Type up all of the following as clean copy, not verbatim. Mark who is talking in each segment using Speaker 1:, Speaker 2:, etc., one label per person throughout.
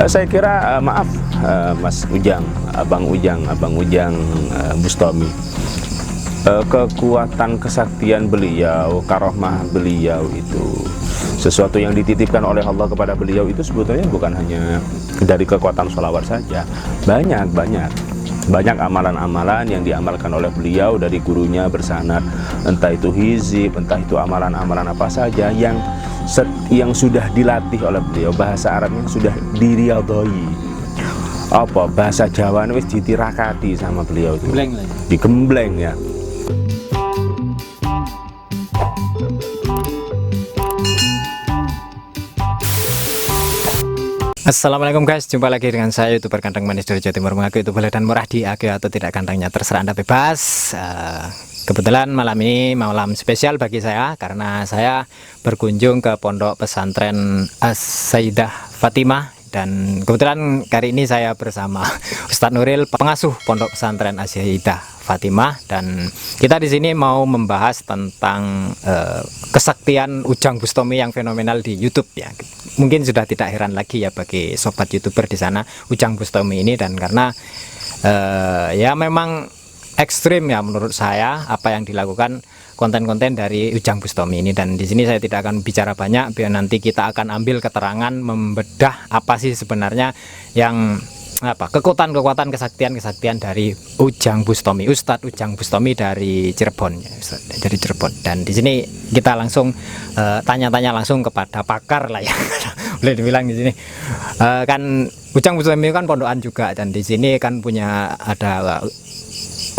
Speaker 1: Saya kira maaf Mas Ujang, Abang Ujang Bustami, kekuatan kesaktian beliau, karomah beliau itu sesuatu yang dititipkan oleh Allah kepada beliau. Itu sebetulnya bukan hanya dari kekuatan sholawat saja, banyak amalan-amalan yang diamalkan oleh beliau dari gurunya bersanad, entah itu hizib, entah itu amalan-amalan apa saja yang sudah dilatih oleh beliau. Bahasa Arabnya sudah diriyadhoi, bahasa Jawa wis ditirakati sama beliau itu, digembleng ya.
Speaker 2: Assalamualaikum guys, jumpa lagi dengan saya YouTuber Kandang Manis dari Jawa Timur. Mengaku itu boleh dan murah, diakui atau tidak kandangnya terserah Anda, bebas. Kebetulan malam ini malam spesial bagi saya karena saya berkunjung ke pondok pesantren As-Sayyidah Fatimah. Dan kebetulan kali ini saya bersama Ustadz Nuril, pengasuh pondok pesantren As-Sayyidah Fatimah, dan kita di sini mau membahas tentang kesaktian Ujang Bustami yang fenomenal di YouTube ya. Mungkin sudah tidak heran lagi ya bagi sobat YouTuber di sana Ujang Bustami ini, dan karena ya memang ekstrim ya menurut saya apa yang dilakukan konten-konten dari Ujang Bustami ini. Dan di sini saya tidak akan bicara banyak, biar nanti kita akan ambil keterangan, membedah apa sih sebenarnya yang kekuatan kesaktian dari Ujang Bustami, Ustadz Ujang Bustami dari Cirebon ya, dari Cirebon. Dan di sini kita langsung tanya-tanya langsung kepada pakar lah ya boleh dibilang di sini kan Ujang Bustami kan pondokan juga, dan di sini kan ada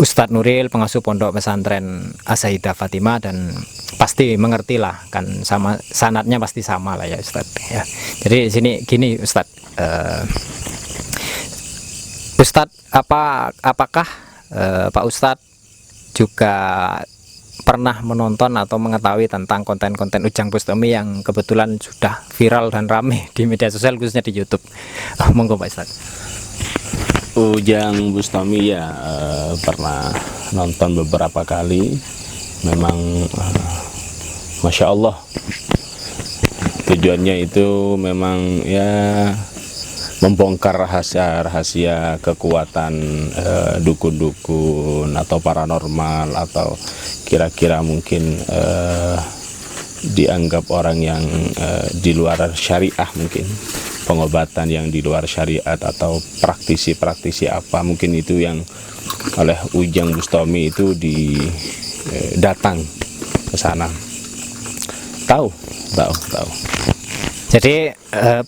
Speaker 2: Ustadz Nuril, pengasuh pondok pesantren As-Sayyidah Fatimah, dan pasti mengerti lah kan, sama sanatnya pasti sama lah ya Ustadz ya. Jadi di sini gini Ustadz, apakah Pak Ustadz juga pernah menonton atau mengetahui tentang konten-konten Ujang Bustami yang kebetulan sudah viral dan rame di media sosial, khususnya di YouTube? Monggo Pak Ustadz.
Speaker 1: Ujang Bustami ya, pernah nonton beberapa kali. Memang Masya Allah, tujuannya itu memang ya membongkar rahasia kekuatan dukun-dukun atau paranormal, atau kira-kira mungkin dianggap orang yang di luar syariah, mungkin pengobatan yang di luar syariat, atau praktisi-praktisi apa mungkin itu yang oleh Ujang Bustami itu datang ke sana. Tahu.
Speaker 2: Jadi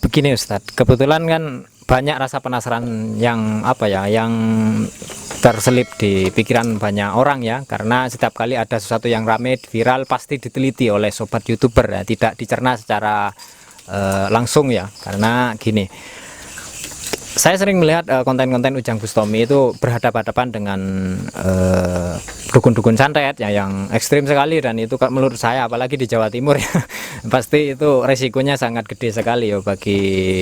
Speaker 2: begini Ustadz, kebetulan kan banyak rasa penasaran yang yang terselip di pikiran banyak orang ya, karena setiap kali ada sesuatu yang rame viral pasti diteliti oleh sobat YouTuber ya, tidak dicerna secara langsung ya. Karena gini, saya sering melihat konten-konten Ujang Bustami itu berhadapan-hadapan dengan dukun-dukun santet ya, yang ekstrim sekali, dan itu menurut saya apalagi di Jawa Timur ya pasti itu resikonya sangat gede sekali ya bagi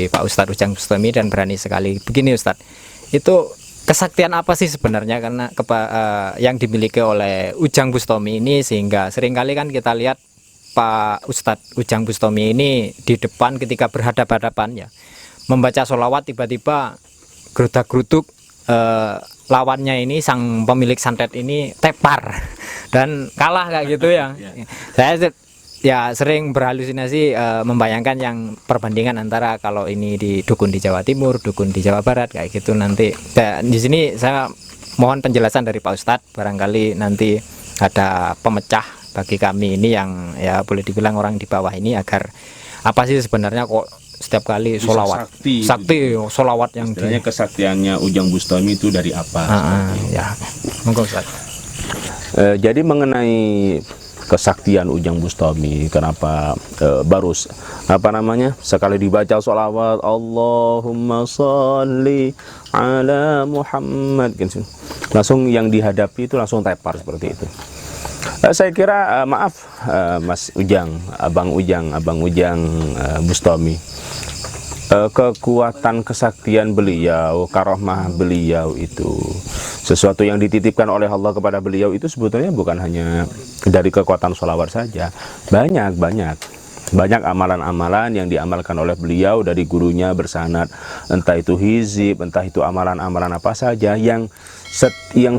Speaker 2: Pak Ustadz Ujang Bustami, dan berani sekali. Begini Ustadz, itu kesaktian apa sih sebenarnya karena yang dimiliki oleh Ujang Bustami ini, sehingga seringkali kan kita lihat Pak Ustadz Ujang Bustami ini di depan ketika berhadapan-hadapan ya, membaca sholawat, tiba-tiba gerudak-geruduk lawannya ini, sang pemilik santet ini tepar dan kalah kayak gitu ya. Saya ya sering berhalusinasi membayangkan yang perbandingan antara kalau ini di dukun di Jawa Timur, dukun di Jawa Barat kayak gitu nanti. Dan di sini saya mohon penjelasan dari Pak Ustadz, barangkali nanti ada pemecah bagi kami ini yang ya boleh dibilang orang di bawah ini, agar apa sih sebenarnya kok setiap kali sholawat sakti sholawat yang
Speaker 1: kesaktiannya Ujang Bustami itu dari apa?
Speaker 2: Ya, monggo Ustaz.
Speaker 1: Jadi mengenai kesaktian Ujang Bustami, kenapa baru sekali dibaca sholawat Allahumma sholli ala Muhammad, langsung yang dihadapi itu langsung tepar seperti itu. Saya kira maaf Mas Ujang, Abang Ujang Bustami, kekuatan kesaktian beliau, karomah beliau itu sesuatu yang dititipkan oleh Allah kepada beliau. Itu sebetulnya bukan hanya dari kekuatan sholawat saja, banyak Banyak amalan-amalan yang diamalkan oleh beliau dari gurunya bersanad, entah itu hizib, entah itu amalan-amalan apa saja yang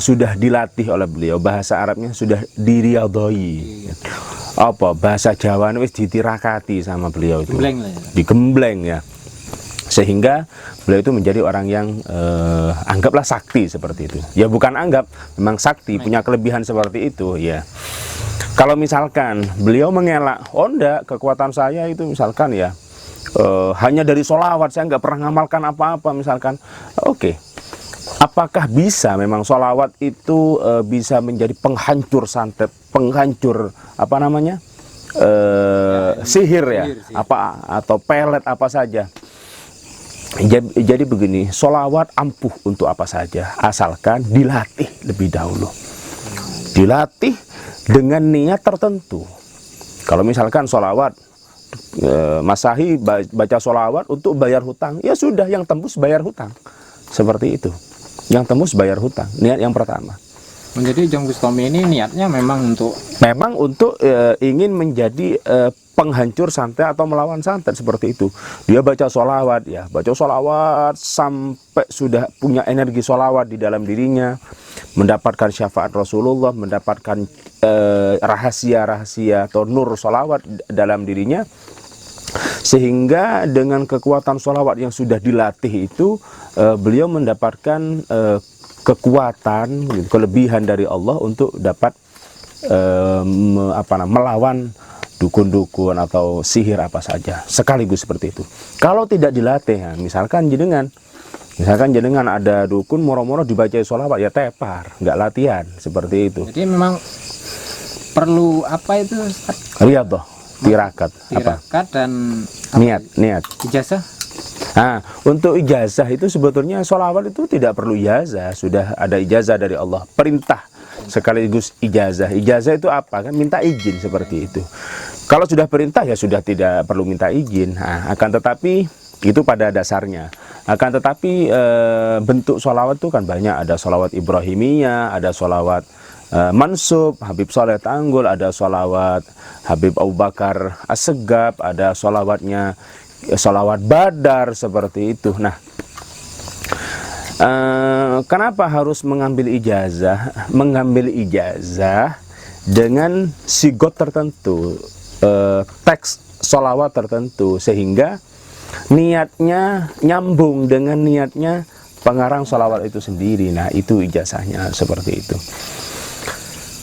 Speaker 1: sudah dilatih oleh beliau. Bahasa Arabnya sudah diriyadhoi. Apa bahasa Jawa wis ditirakati sama beliau itu. Digembleng ya. Sehingga beliau itu menjadi orang yang anggaplah sakti seperti itu. Ya bukan anggap, memang sakti, punya kelebihan seperti itu ya. Kalau misalkan beliau mengelak, oh enggak, kekuatan saya itu misalkan ya hanya dari sholawat, saya nggak pernah ngamalkan apa-apa misalkan. Oke. Apakah bisa memang sholawat itu bisa menjadi penghancur santet, penghancur apa namanya sihir ya, apa atau pelet apa saja? Jadi begini, sholawat ampuh untuk apa saja, asalkan dilatih lebih dahulu, dilatih dengan niat tertentu. Kalau misalkan sholawat, Mas Sahi baca sholawat untuk bayar hutang, ya sudah, yang tembus bayar hutang, seperti itu. Yang tembus bayar hutang, niat yang pertama.
Speaker 2: Menjadi Ujang Bustami ini niatnya memang untuk
Speaker 1: ingin menjadi penghancur santet atau melawan santet, seperti itu. Dia baca sholawat ya, baca sholawat sampai sudah punya energi sholawat di dalam dirinya, mendapatkan syafaat Rasulullah, mendapatkan rahasia-rahasia atau nur sholawat dalam dirinya, sehingga dengan kekuatan sholawat yang sudah dilatih itu beliau mendapatkan kekuatan, kelebihan dari Allah untuk dapat melawan dukun-dukun atau sihir apa saja sekaligus seperti itu. Kalau tidak dilatih, ya, misalkan jenengan ada dukun moro-moro dibaca sholawat, ya tepar, nggak latihan seperti itu.
Speaker 2: Jadi memang perlu apa itu?
Speaker 1: Riyadhah, tirakat
Speaker 2: dan
Speaker 1: niat
Speaker 2: ijazah.
Speaker 1: Nah, untuk ijazah itu sebetulnya sholawat itu tidak perlu ijazah, sudah ada ijazah dari Allah, perintah sekaligus ijazah. Ijazah itu apa kan? Minta izin, seperti itu. Kalau sudah perintah ya sudah tidak perlu minta izin. Nah, akan tetapi itu pada dasarnya. Akan tetapi bentuk sholawat itu kan banyak. Ada sholawat Ibrahimiyah, ada sholawat Mansub, Habib Saleh Tanggul, ada sholawat Habib Abu Bakar As-Segaf, ada sholawatnya sholawat Badar, seperti itu. Nah, kenapa harus mengambil ijazah? Mengambil ijazah dengan sigot tertentu, teks sholawat tertentu, sehingga niatnya nyambung dengan niatnya pengarang sholawat itu sendiri. Nah, itu ijazahnya, seperti itu.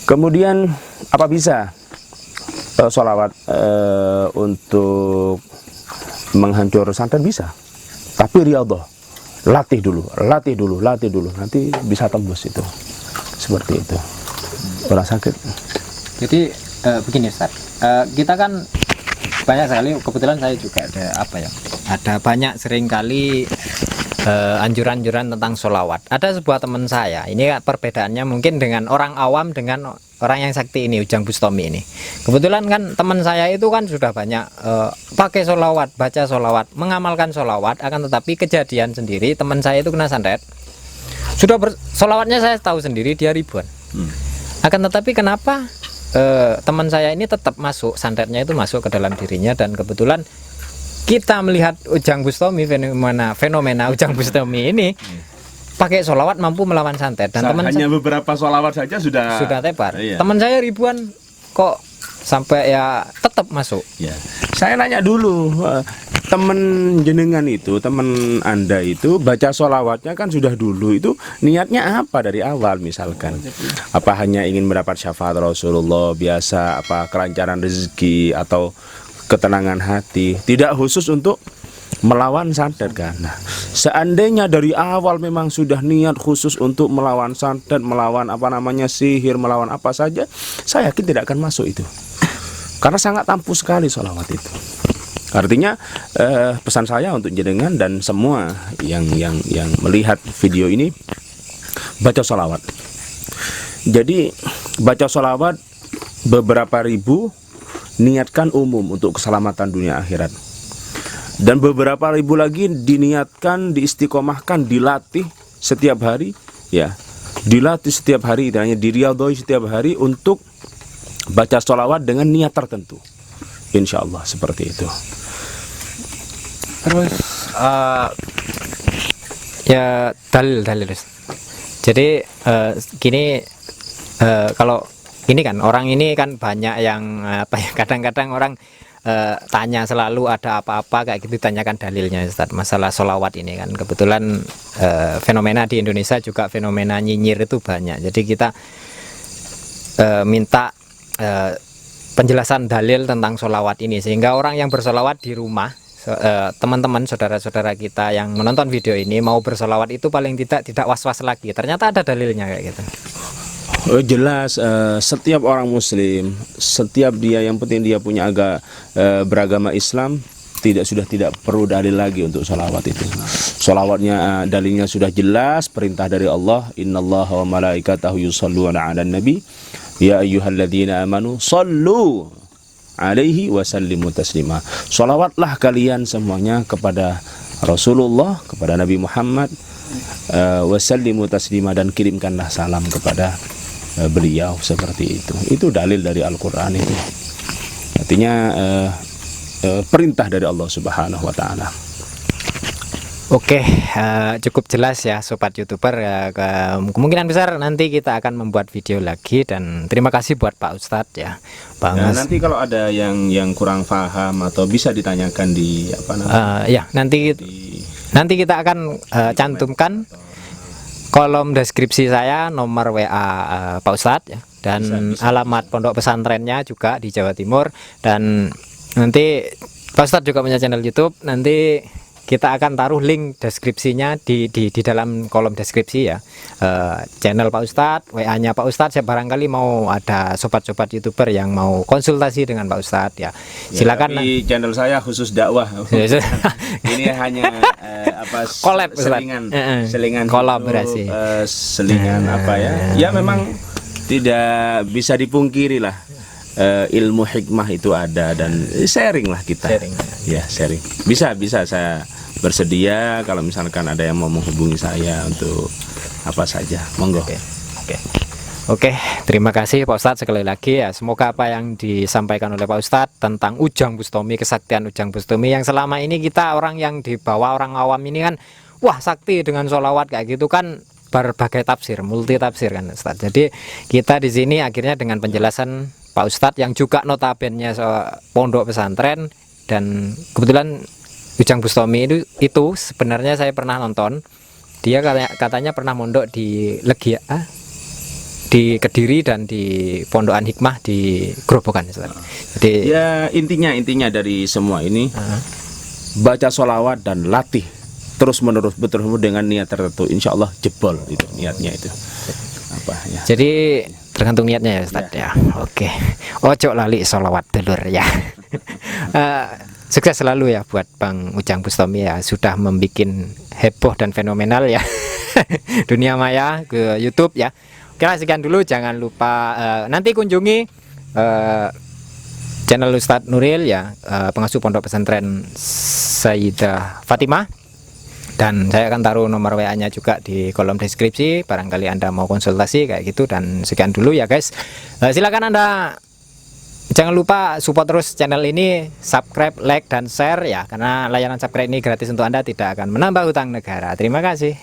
Speaker 1: Kemudian apa bisa sholawat untuk menghancur santet? Bisa, tapi riyadhah, latih dulu, nanti bisa tembus itu, seperti itu. Orang sakit.
Speaker 2: Jadi begini Ustaz, kita kan banyak sekali, kebetulan saya juga ada banyak seringkali anjuran-anjuran tentang sholawat. Ada sebuah teman saya, ini perbedaannya mungkin dengan orang awam dengan orang yang sakti ini, Ujang Bustami ini. Kebetulan kan teman saya itu kan sudah banyak pakai sholawat, baca sholawat, mengamalkan sholawat, akan tetapi kejadian sendiri teman saya itu kena santet. Sudah sholawatnya saya tahu sendiri dia ribuan. Akan tetapi kenapa teman saya ini tetap masuk, santetnya itu masuk ke dalam dirinya, dan kebetulan kita melihat Ujang Bustami, fenomena Ujang Bustami ini pakai sholawat mampu melawan santet, dan teman
Speaker 1: hanya beberapa sholawat saja sudah
Speaker 2: tepar.
Speaker 1: Iya.
Speaker 2: Teman saya ribuan kok sampai ya tetap masuk.
Speaker 1: Ya. Saya nanya dulu, teman jenengan itu, teman Anda itu baca sholawatnya kan sudah dulu itu niatnya apa dari awal, misalkan? Apa hanya ingin mendapat syafaat Rasulullah biasa, apa kelancaran rezeki atau ketenangan hati, tidak khusus untuk melawan santet kan? Nah, seandainya dari awal memang sudah niat khusus untuk melawan santet, melawan sihir, melawan apa saja, saya yakin tidak akan masuk itu, karena sangat ampuh sekali sholawat itu. Artinya pesan saya untuk jenengan dan semua yang melihat video ini, baca sholawat. Jadi baca sholawat beberapa ribu, niatkan umum untuk keselamatan dunia akhirat, dan beberapa ribu lagi diniatkan, diistiqomahkan, dilatih setiap hari, ya, dilatih setiap hari, dan hanya diriyadhoi setiap hari untuk baca sholawat dengan niat tertentu. Insya Allah seperti itu.
Speaker 2: Terus ya dalil. Jadi gini, kalau ini kan orang ini kan banyak yang kadang-kadang orang tanya selalu ada apa-apa kayak gitu, tanyakan dalilnya Ustaz, masalah sholawat ini kan kebetulan fenomena di Indonesia juga fenomena nyinyir itu banyak. Jadi kita minta penjelasan dalil tentang sholawat ini, sehingga orang yang bersolawat di rumah, teman-teman saudara-saudara kita yang menonton video ini mau bersolawat itu paling tidak was-was lagi, ternyata ada dalilnya kayak gitu.
Speaker 1: Jelas, setiap orang muslim, setiap dia yang penting dia punya beragama Islam, tidak perlu dalil lagi untuk sholawat itu. Sholawatnya dalilnya sudah jelas, perintah dari Allah, innallaha wa malaikatahu yusholluna 'alan nabi ya ayyuhalladzina amanu shollu alaihi wasallimu taslima. Sholawatlah kalian semuanya kepada Rasulullah, kepada Nabi Muhammad, wasallimu taslima, dan kirimkanlah salam kepada beliau, seperti itu. Itu dalil dari Al-Quran itu. Artinya perintah dari Allah Subhanahu wa Ta'ala.
Speaker 2: Oke, cukup jelas ya sobat YouTuber. Kemungkinan besar nanti kita akan membuat video lagi, dan terima kasih buat Pak Ustadz ya, Bang.
Speaker 1: Nanti kalau ada yang kurang paham atau bisa ditanyakan di apa namanya?
Speaker 2: Ya, nanti kita akan cantumkan kolom deskripsi saya, nomor WA Pak Ustadz ya, dan alamat pondok pesantrennya juga di Jawa Timur. Dan nanti Pak Ustadz juga punya channel YouTube, nanti kita akan taruh link deskripsinya di dalam kolom deskripsi ya. Channel Pak Ustadz, WA-nya Pak Ustadz, saya barangkali mau ada sobat-sobat YouTuber yang mau konsultasi dengan Pak Ustadz ya, silakan.
Speaker 1: Di channel saya khusus dakwah. Ini hanya
Speaker 2: collab,
Speaker 1: selingan
Speaker 2: kolaborasi,
Speaker 1: selingan apa ya? Ya memang tidak bisa dipungkiri lah. Ilmu hikmah itu ada, dan sharing lah kita. Sharing. Bisa saya bersedia kalau misalkan ada yang mau menghubungi saya untuk apa saja, monggo.
Speaker 2: Oke, terima kasih Pak Ustadz sekali lagi ya. Semoga apa yang disampaikan oleh Pak Ustadz tentang Ujang Bustami, kesaktian Ujang Bustami yang selama ini kita orang yang di bawah, orang awam ini kan, wah sakti dengan sholawat kayak gitu kan, berbagai tafsir, multi tafsir kan Ustadz. Jadi kita di sini akhirnya dengan penjelasan Pak Ustadz yang juga notabene pondok pesantren, dan kebetulan Ujang Bustami itu sebenarnya saya pernah nonton. Dia katanya pernah mondok di Legia, di Kediri, dan di Pondokan Hikmah di Grobogan. Jadi
Speaker 1: ya intinya dari semua ini baca sholawat dan latih terus menerus dengan niat tertentu, insya Allah jebol itu niatnya itu.
Speaker 2: Jadi tergantung niatnya ya Ustaz ya. Oke. Ojo lali sholawat dulur ya. Sukses selalu ya buat Bang Ujang Bustami ya, sudah membuat heboh dan fenomenal ya dunia maya ke YouTube ya. Oke lah, sekian dulu, jangan lupa nanti kunjungi channel Ustadz Nuril ya, pengasuh pondok pesantren Sayyidah Fatimah, dan saya akan taruh nomor WA-nya juga di kolom deskripsi, barangkali Anda mau konsultasi kayak gitu. Dan sekian dulu ya guys, silakan Anda jangan lupa support terus channel ini, subscribe, like, dan share ya, karena layanan subscribe ini gratis untuk Anda, tidak akan menambah hutang negara. Terima kasih.